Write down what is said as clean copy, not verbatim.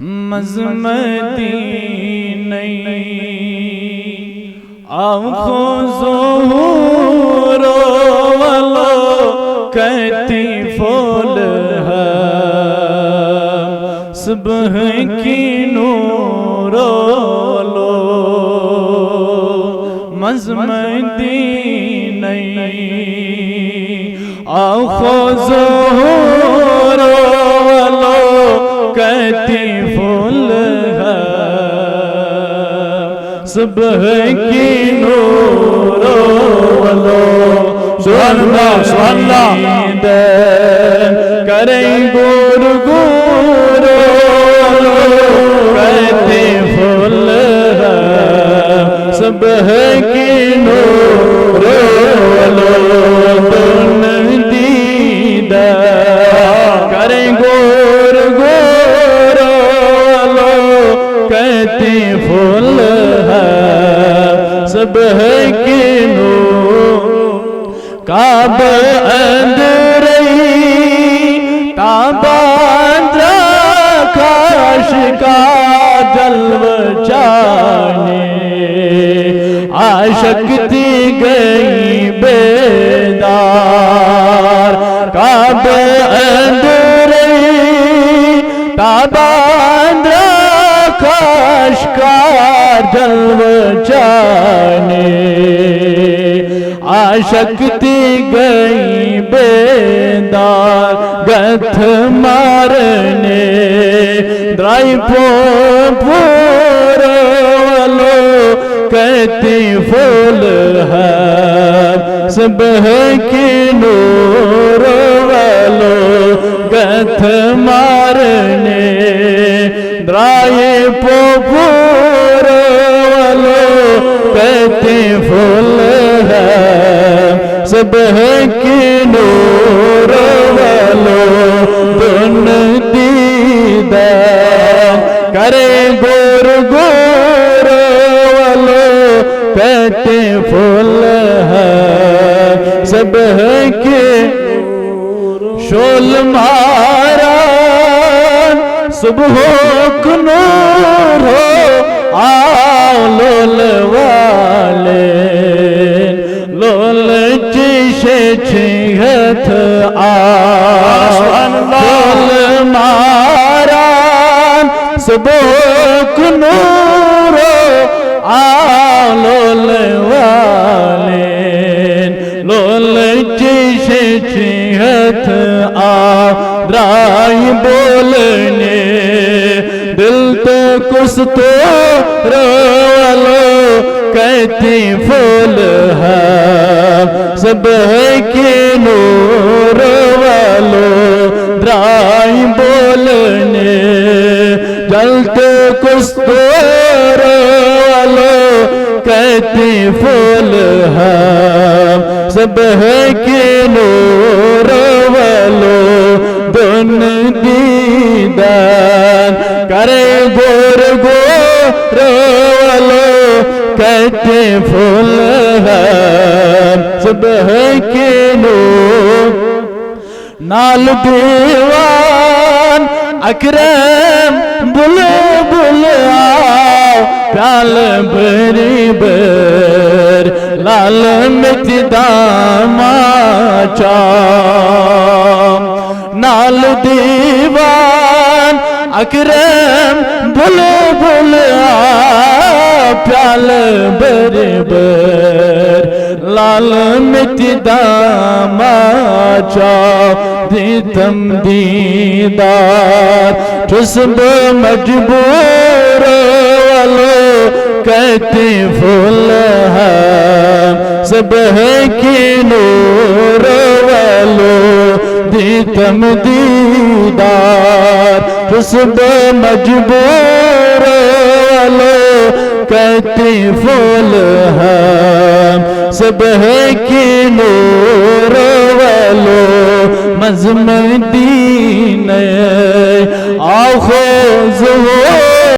مدینہ آنکھوں ظہور والو کہتی پھول ہے صبح کی نور لو مدینہ آنکھوں ظہور والو کہتی پھول ہے صبح کی نور والو سبحان اللہ کریں گور گور کہتے پھول ہے صبح کی نور والو تن دیدہ کریں گور گور والو کہتے پھول ہے صبح کی نور کعبہ اندرئی تاباندرا کاش کا جلوہ جانے عاشق تھی گئی بیدار کعبہ اندرئی تاباندرا کاش کا جلوہ جانے عاشق تھی گئی بیدار گتھ مارنے درائی پور والو کہتی پھول ہے صبح کی نور والو گتھ مارنے درائی پور والو کہتی پھول ہے صبح کی نور والو دن دیدہ کرے گور گور والو کہتے پھول ہے صبح کے شول مارا صبح کو نور ہو آؤ لول والے لول چیشے چھت لول ماران صبح کو نور ہو آؤ لول والے لول چیشے چھت رائی بولنے دل تو کس تو والو کہتی پھول ہے صبح کی نور والو رائی بولنے جلتے کس تو والو کہتی پھول ہے صبح کی نور والو دن دیدار کرے گور گور والو کہتے پھول ہے صبح کی نور نال دیوان اکرم بلبل آؤ پیال بری بر لال مت داما چام نال دیوان اکرم بلبل آؤ پیال بری بر لال مت داما چام دیتم دیدار ٹھسب مجبور والو کہتے پھول ہے صبح کی نور والو دیتم دیدار ٹھسب مجبور والو کہتے پھول ہے صبح کی نور والو مدینہ آنکھوں ظہور